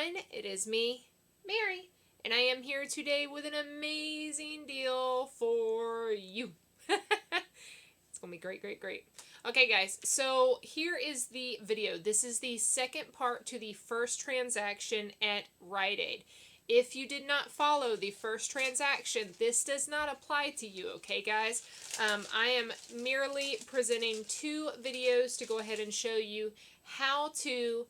everyone, it is me, Mary, and I am here today with an amazing deal for you. It's gonna be great, great, great. Okay guys, so here is the video. This is the second part to the first transaction at Rite Aid. If you did not follow the first transaction, this does not apply to you, okay guys? I am merely presenting two videos to go ahead and show you how to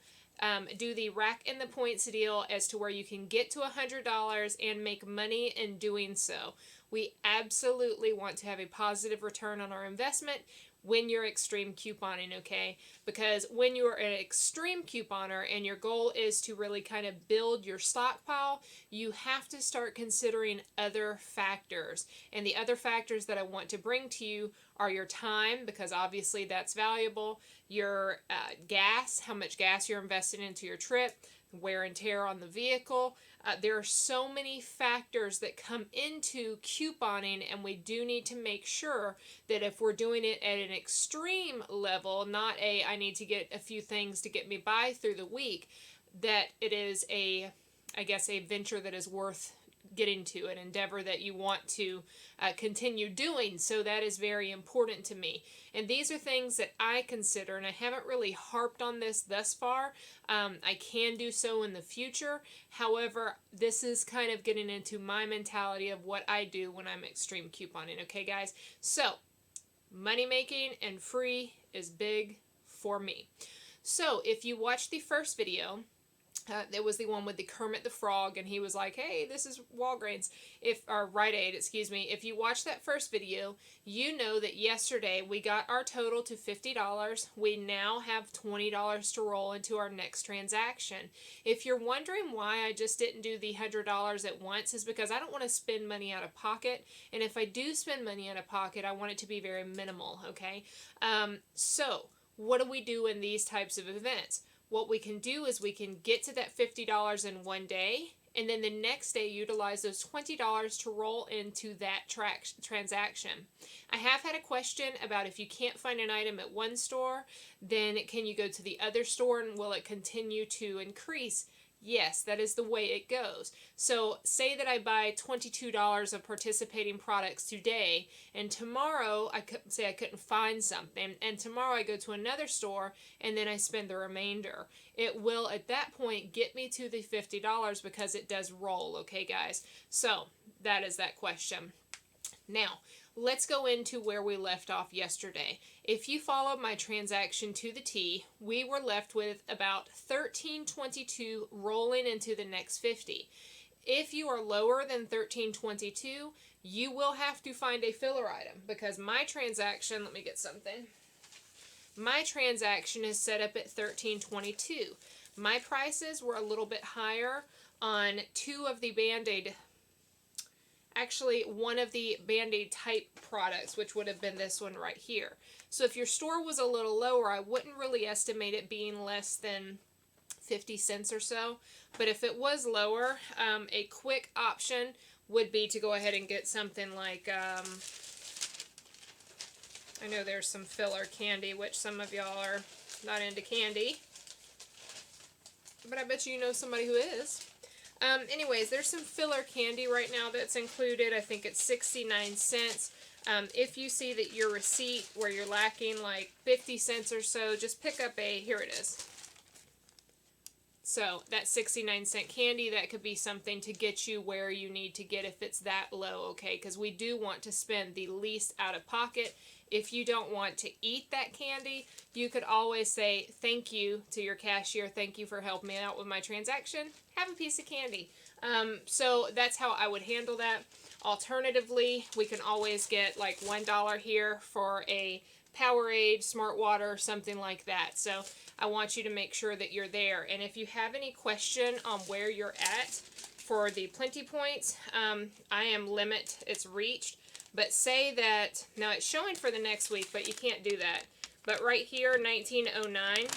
do the rack in the points deal as to where you can get to $100 and make money in doing so. We absolutely want to have a positive return on our investment when you're extreme couponing, okay? Because when you're an extreme couponer and your goal is to really kind of build your stockpile, you have to start considering other factors. And the other factors that I want to bring to you are your time, because obviously that's valuable, your gas, how much gas you're investing into your trip, wear and tear on the vehicle. There are so many factors that come into couponing, and we do need to make sure that if we're doing it at an extreme level, not a I need to get a few things to get me by through the week, that it is a venture that is worth getting to, an endeavor that you want to continue doing. So that is very important to me. And these are things that I consider, and I haven't really harped on this thus far. I can do so in the future. However, this is kind of getting into my mentality of what I do when I'm extreme couponing. Okay, guys? So, money making and free is big for me. So, if you watched the first video, it was the one with the Kermit the Frog, and he was like, hey, this is Walgreens, or Rite Aid, excuse me. If you watched that first video, you know that yesterday we got our total to $50. We now have $20 to roll into our next transaction. If you're wondering why I just didn't do the $100 at once, is because I don't want to spend money out of pocket, and if I do spend money out of pocket, I want it to be very minimal, okay? So, what do we do in these types of events? What we can do is we can get to that $50 in one day, and then the next day utilize those $20 to roll into that transaction. I have had a question about if you can't find an item at one store, then can you go to the other store and will it continue to increase? Yes, that is the way it goes. So say that I buy $22 of participating products today, and tomorrow I could say I couldn't find something, and tomorrow I go to another store and then I spend the remainder. It will at that point get me to the $50 because it does roll, okay guys? So that is that question. Now, let's go into where we left off yesterday. If you followed my transaction to the T, we were left with about $13.22 rolling into the next 50. If you are lower than $13.22, you will have to find a filler item, because my transaction, let me get something. My transaction is set up at $13.22. My prices were a little bit higher on two of the Band-Aid, actually one of the Band-Aid type products, which would have been this one right here. So if your store was a little lower, I wouldn't really estimate it being less than 50 cents or so. But if it was lower, a quick option would be to go ahead and get something like, I know there's some filler candy, which some of y'all are not into candy, but I bet you know somebody who is. Anyways, there's some filler candy right now that's included. I think it's 69 cents. If you see that your receipt where you're lacking like 50 cents or so, just pick up here it is. So that 69-cent candy, that could be something to get you where you need to get if it's that low, okay? Because we do want to spend the least out of pocket. If you don't want to eat that candy, you could always say thank you to your cashier. Thank you for helping me out with my transaction. Have a piece of candy. So that's how I would handle that. Alternatively, we can always get like $1 here for a Powerade, Smart Water, something like that. So I want you to make sure that you're there. And if you have any question on where you're at for the Plenty Points, I am it's reached. But say that, now it's showing for the next week, but you can't do that. But right here, 1909,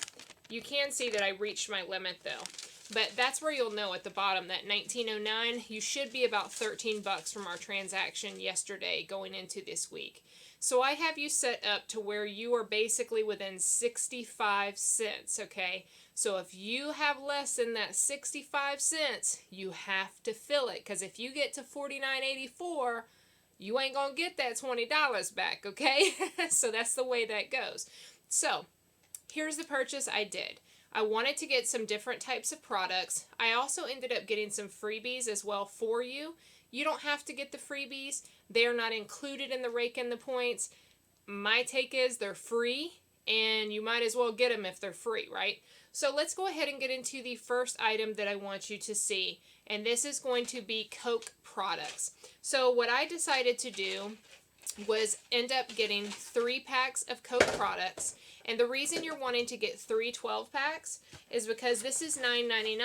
you can see that I reached my limit though. But that's where you'll know at the bottom, that 1909, you should be about 13 bucks from our transaction yesterday going into this week. So I have you set up to where you are basically within 65 cents, okay? So if you have less than that 65 cents, you have to fill it. Because if you get to $49.84, you ain't going to get that $20 back, okay? So that's the way that goes. So here's the purchase I did. I wanted to get some different types of products. I also ended up getting some freebies as well for you. You don't have to get the freebies. They're not included in the rake and the points. My take is they're free, and you might as well get them if they're free, right? So let's go ahead and get into the first item that I want you to see, and this is going to be Coke products. So what I decided to do was end up getting 3 packs of Coke products, and the reason you're wanting to get 3 12-packs is because this is $9.99.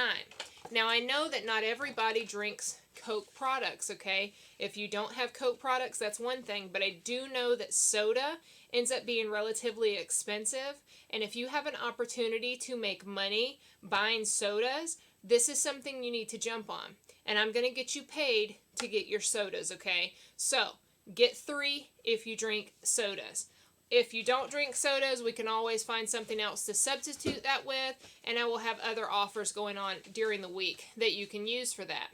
Now I know that not everybody drinks Coke products, okay? If you don't have Coke products, that's one thing, but I do know that soda ends up being relatively expensive, and if you have an opportunity to make money buying sodas, this is something you need to jump on, and I'm going to get you paid to get your sodas, okay? So get 3 if you drink sodas. If you don't drink sodas, we can always find something else to substitute that with, and I will have other offers going on during the week that you can use for that.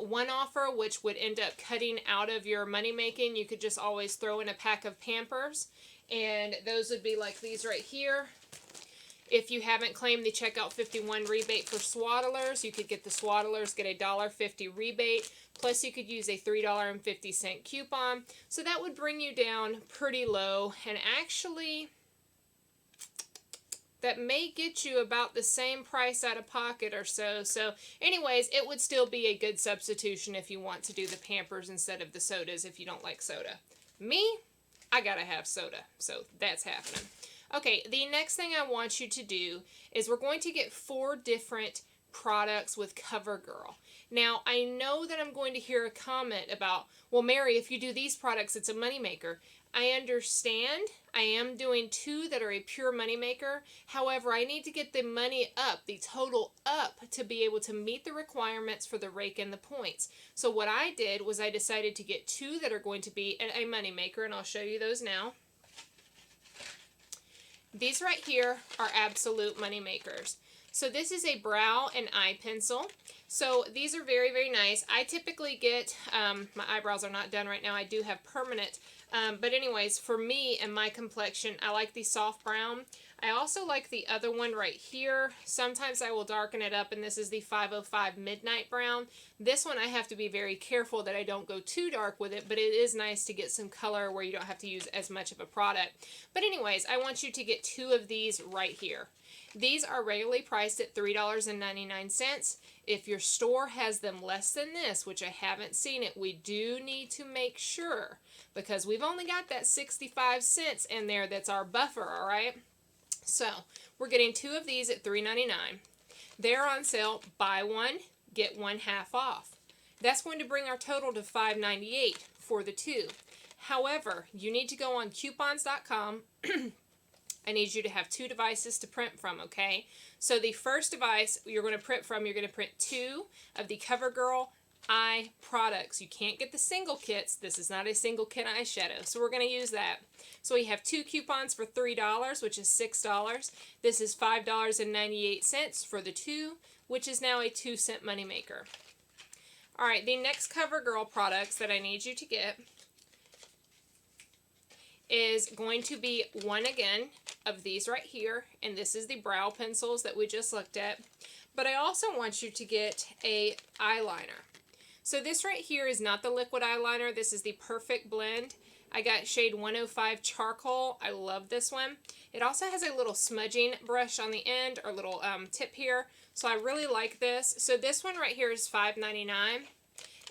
One offer, which would end up cutting out of your money making, you could just always throw in a pack of Pampers, and those would be like these right here. If you haven't claimed the Checkout 51 rebate for Swaddlers, you could get the Swaddlers, get a $1.50 rebate, plus you could use a $3.50 coupon. So that would bring you down pretty low, and actually that may get you about the same price out of pocket or so. So anyways, it would still be a good substitution if you want to do the Pampers instead of the sodas if you don't like soda. Me, I gotta have soda, so that's happening. Okay, the next thing I want you to do is we're going to get 4 different products with CoverGirl. Now, I know that I'm going to hear a comment about, well, Mary, if you do these products, it's a moneymaker. I understand. I am doing 2 that are a pure moneymaker. However, I need to get the money up, the total up, to be able to meet the requirements for the rake and the points. So what I did was I decided to get 2 that are going to be a moneymaker, and I'll show you those now. These right here are absolute money makers. So this is a brow and eye pencil. So these are very, very nice. I typically get, my eyebrows are not done right now. I do have permanent. But anyways, for me and my complexion, I like the soft brown. I also like the other one right here. Sometimes I will darken it up, and this is the 505 Midnight Brown. This one I have to be very careful that I don't go too dark with it, but it is nice to get some color where you don't have to use as much of a product. But anyways, I want you to get 2 of these right here. These are regularly priced at $3.99. If your store has them less than this, which I haven't seen it, we do need to make sure, because we've only got that 65 cents in there that's our buffer, all right? So we're getting 2 of these at $3.99. They're on sale, buy 1, get 1 half off. That's going to bring our total to $5.98 for the 2. However, you need to go on coupons.com. I need you to have 2 devices to print from, okay? So the first device you're going to print from, you're going to print 2 of the CoverGirl eye products. You can't get the single kits. This is not a single kit eyeshadow, so we're going to use that. So we have 2 coupons for $3, which is $6. This is $5.98 for the 2, which is now a 2-cent moneymaker. All right, the next CoverGirl products that I need you to get is going to be 1 again of these right here, and this is the brow pencils that we just looked at. But I also want you to get a eyeliner. So this right here is not the liquid eyeliner. This is the Perfect Blend. I got shade 105 Charcoal. I love this one. It also has a little smudging brush on the end, or little tip here. So I really like this. So this one right here is $5.99.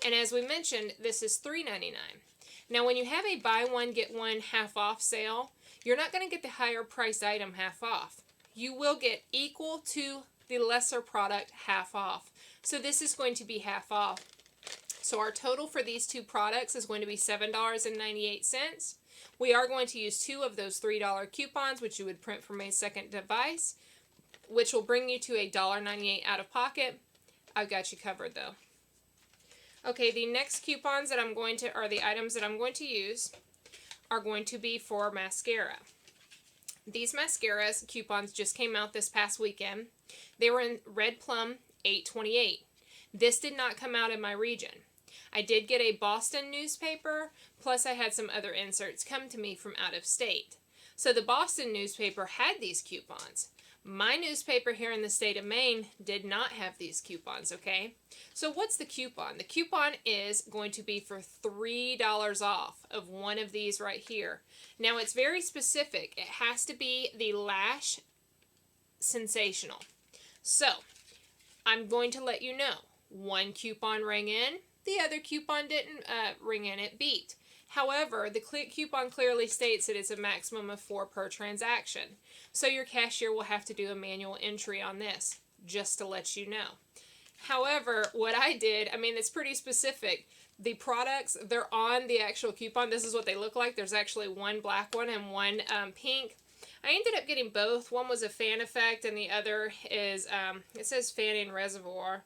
And as we mentioned, this is $3.99. Now when you have a buy 1, get 1 half off sale, you're not going to get the higher priced item half off. You will get equal to the lesser product half off. So this is going to be half off. So our total for these 2 products is going to be $7.98. We are going to use 2 of those $3 coupons, which you would print from a second device, which will bring you to $1.98 out of pocket. I've got you covered though. Okay, the next coupons that I'm going to, or the items that I'm going to use, are going to be for mascara. These mascaras coupons just came out this past weekend. They were in Red Plum 828. This did not come out in my region. I did get a Boston newspaper, plus I had some other inserts come to me from out of state. So the Boston newspaper had these coupons. My newspaper here in the state of Maine did not have these coupons, okay? So what's the coupon? The coupon is going to be for $3 off of one of these right here. Now it's very specific. It has to be the Lash Sensational. So I'm going to let you know. One coupon rang in. The other coupon didn't ring in. It beat. However, the coupon clearly states that it's a maximum of 4 per transaction. So your cashier will have to do a manual entry on this, just to let you know. However, what I did, I mean, it's pretty specific. The products, they're on the actual coupon. This is what they look like. There's actually one black one and one pink. I ended up getting both. One was a fan effect and the other is, it says fanning reservoir.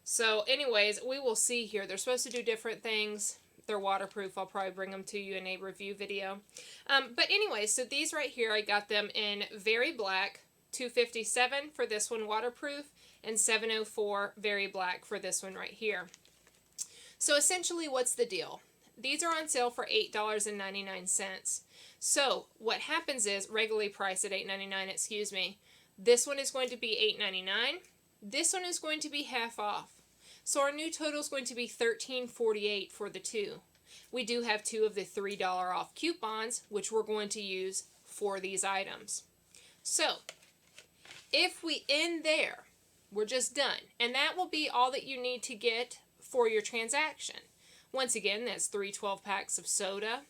So anyways, we will see here. They're supposed to do different things. They're waterproof. I'll probably bring them to you in a review video. But anyway, so these right here, I got them in Very Black, $257 for this one waterproof, and $704 Very Black for this one right here. So essentially, what's the deal? These are on sale for $8.99. So what happens is, regularly priced at $8.99, excuse me, this one is going to be $8.99. This one is going to be half off. So our new total is going to be $13.48 for the two. We do have two of the $3 off coupons, which we're going to use for these items. So if we end there, we're just done. And that will be all that you need to get for your transaction. Once again, that's 3 12-packs of soda.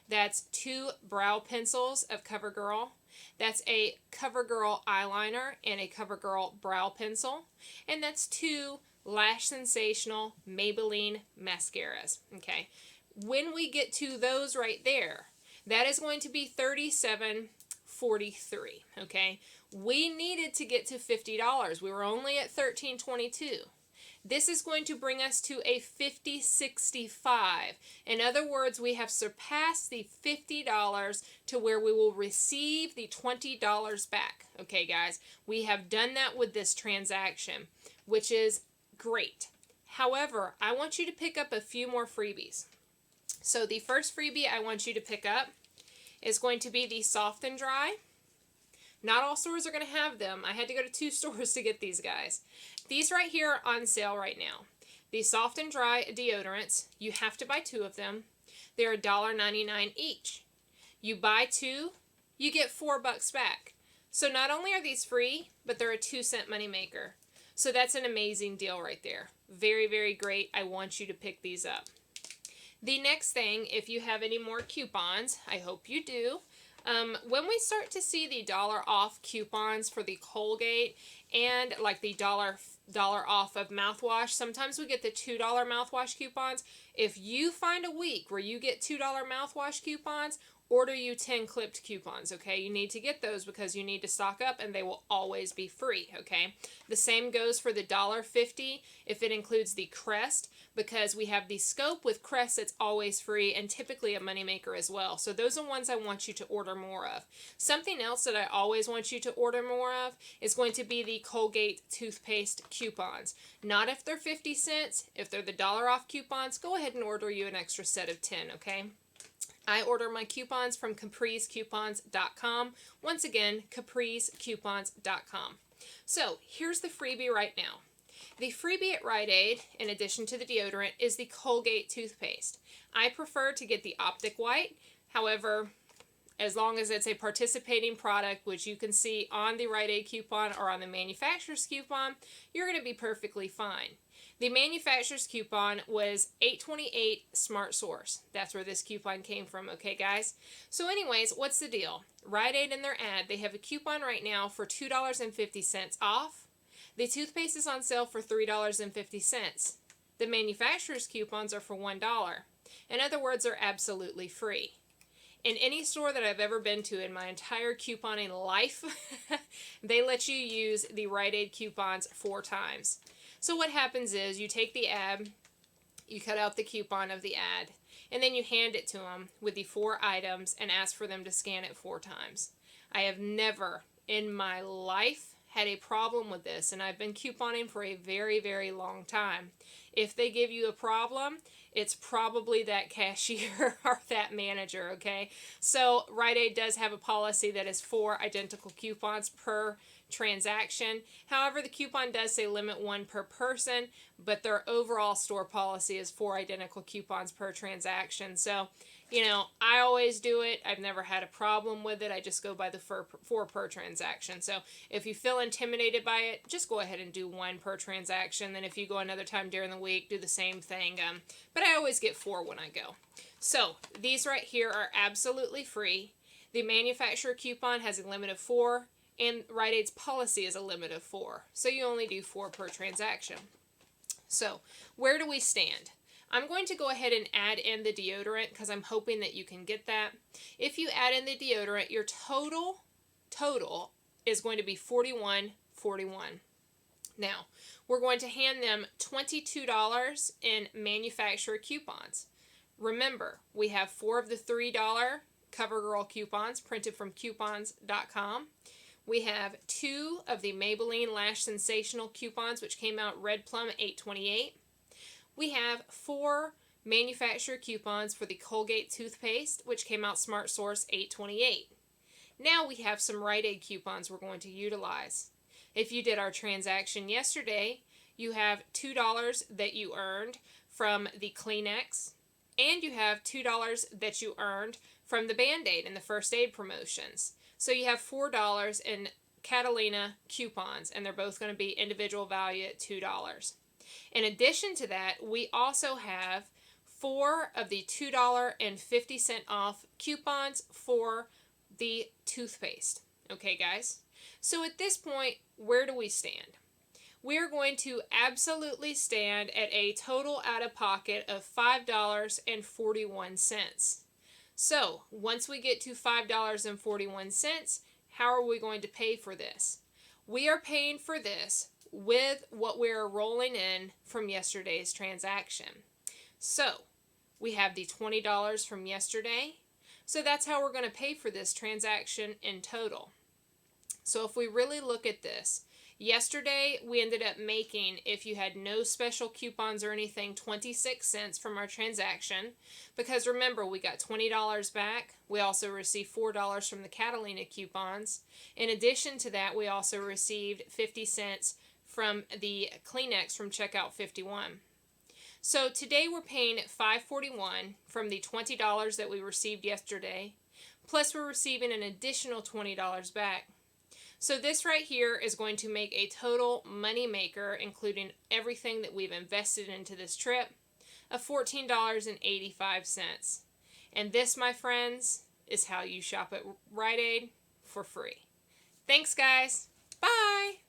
That's 2 brow pencils of CoverGirl. That's a CoverGirl eyeliner and a CoverGirl brow pencil. And that's 2 Lash Sensational Maybelline mascaras. Okay, when we get to those right there, that is going to be $37.43. Okay, we needed to get to $50. We were only at $13.22. This is going to bring us to a $50.65. In other words, we have surpassed the $50 to where we will receive the $20 back. Okay, guys, we have done that with this transaction, which is great. However, I want you to pick up a few more freebies. So the first freebie I want you to pick up is going to be the Soft and Dry. Not all stores are going to have them. I had to go to 2 stores to get these guys. These right here are on sale right now. The Soft and Dry deodorants, you have to buy 2 of them. They're $1.99 each. You buy 2, you get $4 back. So not only are these free, but they're a 2-cent moneymaker. So that's an amazing deal right there. Very, very great. I want you to pick these up. The next thing, if you have any more coupons, I hope you do. When we start to see the $1 off coupons for the Colgate and like the $1 off of mouthwash, sometimes we get the $2 mouthwash coupons. If you find a week where you get $2 mouthwash coupons, order you 10 clipped coupons, okay? You need to get those because you need to stock up and they will always be free, okay? The same goes for the $1.50 if it includes the Crest, because we have the Scope with Crest that's always free and typically a moneymaker as well. So those are ones I want you to order more of. Something else that I always want you to order more of is going to be the Colgate toothpaste coupons. Not if they're 50 cents. If they're the $1 off coupons, go ahead and order you an extra set of 10, okay? I order my coupons from CaprisCoupons.com. Once again, CaprisCoupons.com. So here's the freebie right now. The freebie at Rite Aid, in addition to the deodorant, is the Colgate toothpaste. I prefer to get the Optic White. However, as long as it's a participating product, which you can see on the Rite Aid coupon or on the manufacturer's coupon, you're going to be perfectly fine. The manufacturer's coupon was $8.28 Smart Source. That's where this coupon came from, okay, guys? So anyways, what's the deal? Rite Aid in their ad, they have a coupon right now for $2.50 off. The toothpaste is on sale for $3.50. The manufacturer's coupons are for $1. In other words, they're absolutely free. In any store that I've ever been to in my entire couponing life, they let you use the Rite Aid coupons 4 times. So what happens is you take the ad, you cut out the coupon of the ad, and then you hand it to them with the 4 items and ask for them to scan it 4 times. I have never in my life had a problem with this, and I've been couponing for a very, very long time. If they give you a problem, it's probably that cashier or that manager, okay? So Rite Aid does have a policy that is 4 identical coupons per transaction. However, the coupon does say limit 1 per person, but their overall store policy is 4 identical coupons per transaction. So, you know, I always do it. I've never had a problem with it. I just go by the 4 per transaction. So if you feel intimidated by it, just go ahead and do 1 per transaction. Then if you go another time during the week, do the same thing. But I always get 4 when I go. So these right here are absolutely free. The manufacturer coupon has a limit of 4. And Rite Aid's policy is a limit of 4. So you only do 4 per transaction. So where do we stand? I'm going to go ahead and add in the deodorant because I'm hoping that you can get that. If you add in the deodorant, your total is going to be $41.41. Now, we're going to hand them $22 in manufacturer coupons. Remember, we have 4 of the $3 CoverGirl coupons printed from coupons.com. We have 2 of the Maybelline Lash Sensational coupons, which came out Red Plum $8.28. We have 4 manufacturer coupons for the Colgate toothpaste, which came out Smart Source $8.28. Now we have some Rite Aid coupons we're going to utilize. If you did our transaction yesterday, you have $2 that you earned from the Kleenex, and you have $2 that you earned from the Band-Aid and the First Aid promotions. So you have $4 in Catalina coupons, and they're both going to be individual value at $2. In addition to that, we also have 4 of the $2.50 off coupons for the toothpaste. Okay, guys? So at this point, where do we stand? We are going to absolutely stand at a total out-of-pocket of $5.41. So, once we get to $5.41, how are we going to pay for this? We are paying for this with what we're rolling in from yesterday's transaction. So, we have the $20 from yesterday. So, that's how we're going to pay for this transaction in total. So, if we really look at this, yesterday we ended up making, if you had no special coupons or anything, 26 cents from our transaction. Because remember, we got $20 back. We also received $4 from the Catalina coupons. In addition to that, we also received 50 cents from the Kleenex from Checkout 51. So today we're paying $5.41 from the $20 that we received yesterday. Plus we're receiving an additional $20 back. So this right here is going to make a total money maker, including everything that we've invested into this trip, of $14.85. And this, my friends, is how you shop at Rite Aid for free. Thanks, guys. Bye.